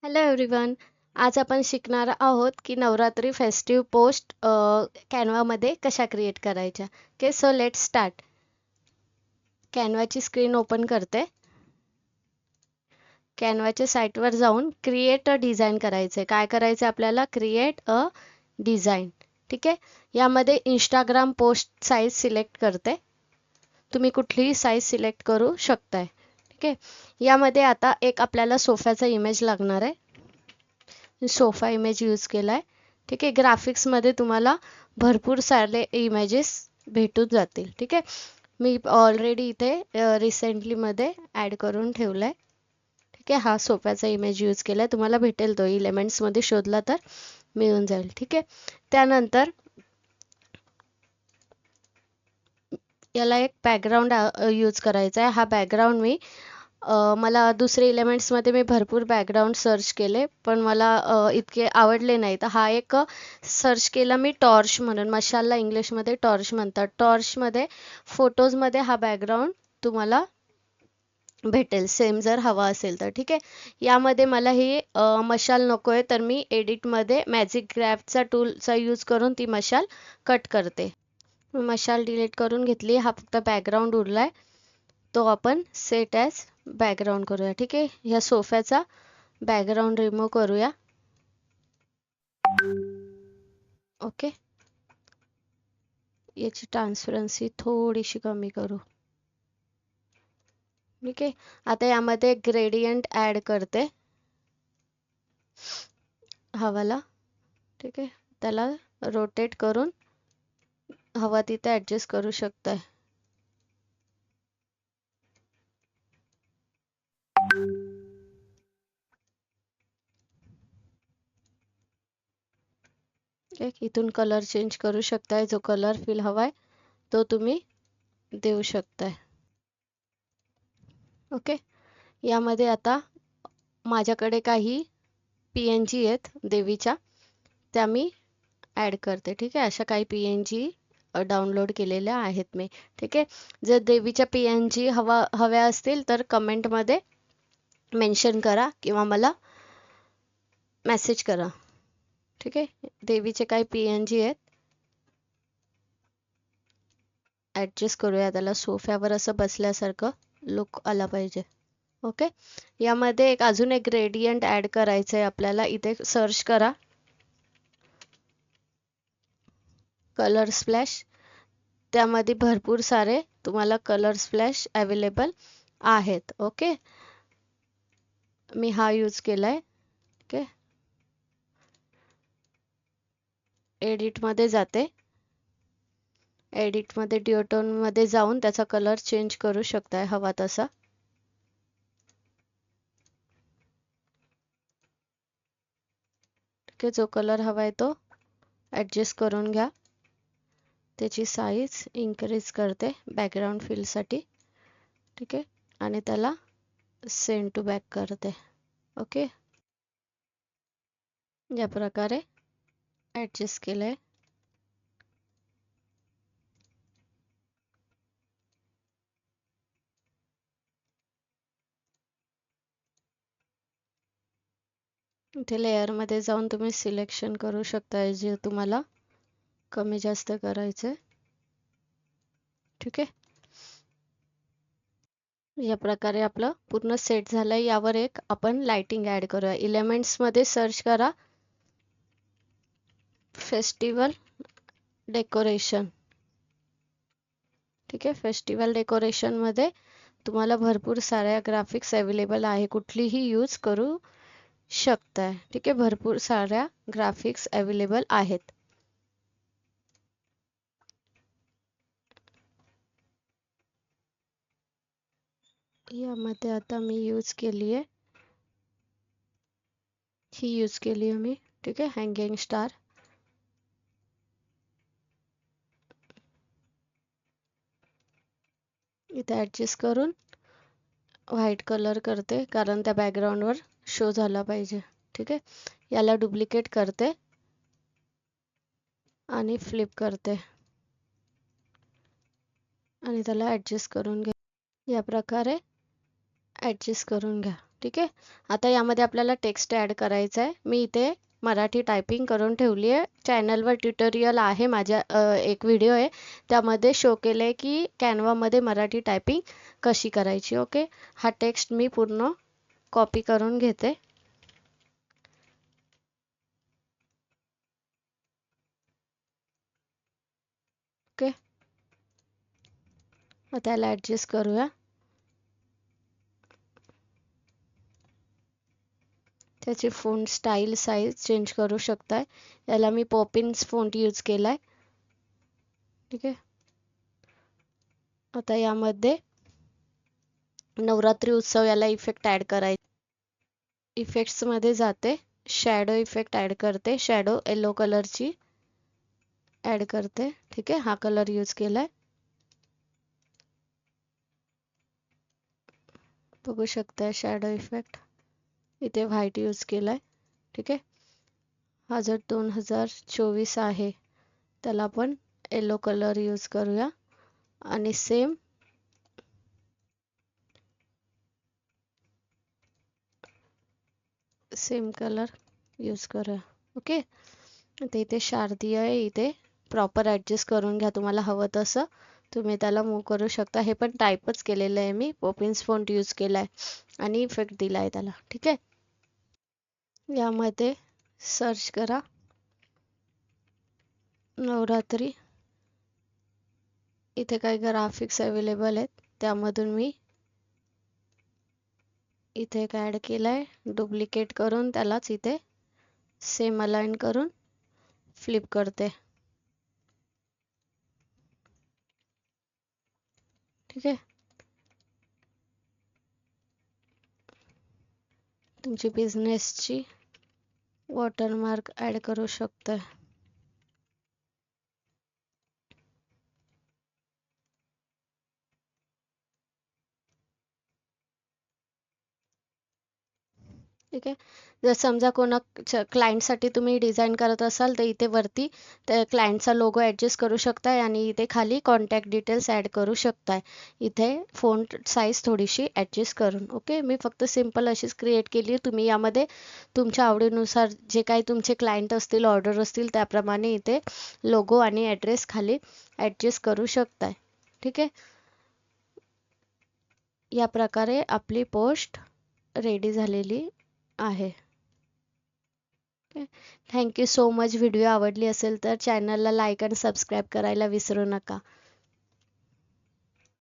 Hello everyone. आज आपण शिकणार आहोत की नवरात्री फेस्टिव्ह पोस्ट कॅनवामध्ये कशा क्रिएट करायच्या. Okay, so let start. कॅनवाची स्क्रीन ओपन करते. कॅनवाच्या साईटवर जाऊन क्रिएट अ डिझाईन करायचे. काय करायचं आपल्याला? Create a design. ठीक आहे. यामध्ये इंस्टाग्राम पोस्ट साईज सिलेक्ट करते. तुम्ही कुठलीही साईज सिलेक्ट करू शकताय. ठीक आहे. यामध्ये आता एक आपल्याला सोफ्याचा इमेज लागणार आहे. सोफा इमेज यूज केलाय. ठीक आहे. ग्राफिक्समध्ये तुम्हाला भरपूर सारे इमेजेस भेटून जातील. ठीक आहे. मी ऑलरेडी इथे रिसेंटली मध्ये ॲड करून ठेवलाय. ठीक आहे. हा सोफ्याचा इमेज यूज केलाय. तुम्हाला भेटेल तो एलिमेंट्समध्ये शोधला तर मिळून जाईल. ठीक आहे. त्यानंतर याला एक बॅकग्राऊंड यूज करायचा आहे. हा बॅकग्राऊंड मला दुसरे एलिमेंट्समध्ये मी भरपूर बॅकग्राऊंड सर्च केले, पण मला इतके आवडले नाही. तर हा एक सर्च केला मी, टॉर्च म्हणून. मशालला इंग्लिशमध्ये टॉर्च म्हणतात. टॉर्चमध्ये फोटोजमध्ये हा बॅकग्राऊंड तुम्हाला भेटेल, सेम जर हवा असेल तर. ठीक आहे. यामध्ये मला ही मशाल नको आहे, तर मी एडिटमध्ये मॅजिक ग्रॅफचा टूलचा यूज करून ती मशाल कट करते. मशाल डिलीट करून घेतली. हा फक्त बॅकग्राऊंड उरलाय, तो आपण सेट ॲज बॅकग्राऊंड करूया. ठीक आहे. ह्या सोफ्याचा बॅकग्राऊंड रिमूव्ह करूया. ओके. याची ट्रान्सपरन्सी थोडीशी कमी करू. ठीक आहे. आता यामध्ये ग्रेडियंट ॲड करते हवाला. ठीक आहे. त्याला रोटेट करून हवा तिथे ॲडजस्ट करू शकताय. इथून कलर चेंज करू शकताय. जो कलर फील हवाय तो तुम्ही देऊ शकताय. ओके. यामध्ये आता माझ्याकडे काही PNG आहेत देवीच्या, त्या मी ॲड करते. ठीक आहे. अशा काही PNG डाउनलोड केलेल्या आहेत मी. ठीक आहे. जर देवीच्या PNG हव्या असतील तर कमेंटमध्ये मेन्शन करा किंवा मला मेसेज करा. ठीक आहे. देवीचे काही PNG आहेत. ॲडजस्ट करूया त्याला. सोफ्यावर असं बसल्यासारखं लुक आला पाहिजे. ओके. यामध्ये अजून एक ग्रेडियंट ॲड करायचं आहे आपल्याला. इथे सर्च करा कलर स्प्लॅश. त्यामध्ये भरपूर सारे तुम्हाला कलर स्प्लॅश अवेलेबल आहेत. ओके. मी हा यूज केलाय. ओके. एडिटमध्ये जाते. एडिटमध्ये ड्युओटोनमध्ये जाऊन त्याचा कलर चेंज करू शकताय हवा तसा. ठीक आहे. जो कलर हवाय तो ॲडजस्ट करून घ्या. त्याची साईज इन्क्रीज करते बॅकग्राऊंड फिलसाठी. ठीक आहे. आणि त्याला सेंड टू बॅक करते. ओके. या प्रकारे ॲडजस्ट केलंय. इथे लेअरमध्ये जाऊन तुम्ही सिलेक्शन करू शकता जे तुम्हाला कमी जास्त करायचंय. ठीक आहे. या प्रकारे आपलं पूर्ण सेट झालंय. यावर एक आपण लाइटिंग ॲड करूया. एलिमेंट्समध्ये सर्च करा फेस्टिवल डेकोरेशन. ठीक आहे. फेस्टिवल डेकोरेशनमध्ये तुम्हाला भरपूर साऱ्या ग्राफिक्स अवेलेबल आहे. कुठलीही यूज करू शकताय. ठीक आहे. भरपूर साऱ्या ग्राफिक्स अवेलेबल आहेत. यामध्ये आता मी यूज केली आहे, ही यूज केली आहे मी. ठीक आहे. Hanging star. इथे ॲडजस्ट करून व्हाईट कलर करते, कारण त्या बॅकग्राऊंडवर शो झाला पाहिजे. ठीक आहे. याला डुप्लिकेट करते आणि फ्लिप करते आणि त्याला ॲडजस्ट करून घ्या. या प्रकारे ॲडजस्ट करून घ्या. ठीक आहे. आता यामध्ये आपल्याला टेक्स्ट ॲड करायचं आहे. मी इथे मराठी टायपिंग करून ठेवली आहे. चॅनलवर ट्युटोरियल आहे माझ्या, एक व्हिडिओ आहे त्यामध्ये शो केलं आहे की कॅनवामध्ये मराठी टायपिंग कशी करायची. ओके, हा टेक्स्ट मी पूर्ण कॉपी करून घेते. ओके, आता याला ॲडजस्ट करूया. त्याची फोंट स्टाईल साईज चेंज करू शकताय. याला मी पॉपिन्स फोंट यूज केलाय. ठीक आहे. आता यामध्ये नवरात्री उत्सव याला इफेक्ट ॲड करायचा. इफेक्ट्समध्ये जाते, शॅडो इफेक्ट ॲड करते. शॅडो येलो कलरची ॲड करते. ठीक आहे, हा कलर यूज केलाय. बघू शकताय शॅडो इफेक्ट. इथे व्हाईट यूज केलाय. ठीक आहे. हा जर 2024 आहे त्याला आपण येलो कलर यूज करूया आणि सेम कलर यूज करूया. ओके, आता इथे शारदीय आहे, इथे प्रॉपर ॲडजस्ट करून घ्या. तुम्हाला हवं तसं तुम्ही त्याला मूव करू शकता. हे पण टाईपच केलेलं आहे मी, पॉपिन्स फॉन्ट यूज केलाय आणि इफेक्ट दिलाय त्याला. ठीक आहे. यामध्ये सर्च करा नवरात्री. इथे काही ग्राफिक्स अवेलेबल आहेत, त्यामधून मी इथे एक ॲड केलाय. डुप्लिकेट करून त्यालाच इथे सेम अलाइन करून फ्लिप करते. ठीक आहे. तुमची बिझनेसची वॉटरमार्क ॲड करू शकता. ठीक आहे. जर समजा कोणा क्लायंटसाठी तुम्ही डिझाईन करत असाल तर इथे वरती त्या क्लायंटचा लोगो ॲडजस्ट करू शकताय आणि इथे खाली कॉन्टॅक्ट डिटेल्स ॲड करू शकताय. इथे फोंट साईज थोडीशी ॲडजस्ट करून. ओके, मी फक्त सिम्पल अशीच क्रिएट केली. तुम्ही यामध्ये तुमच्या आवडीनुसार जे काही तुमचे क्लायंट असतील, ऑर्डर असतील त्याप्रमाणे इथे लोगो आणि ॲड्रेस खाली ॲडजस्ट करू शकताय. ठीक आहे. या प्रकारे आपली पोस्ट रेडी झालेली आहे. Thank you so much. व्हिडिओ आवडली असेल तर चॅनलला लाईक आणि सबस्क्राईब करायला विसरू नका.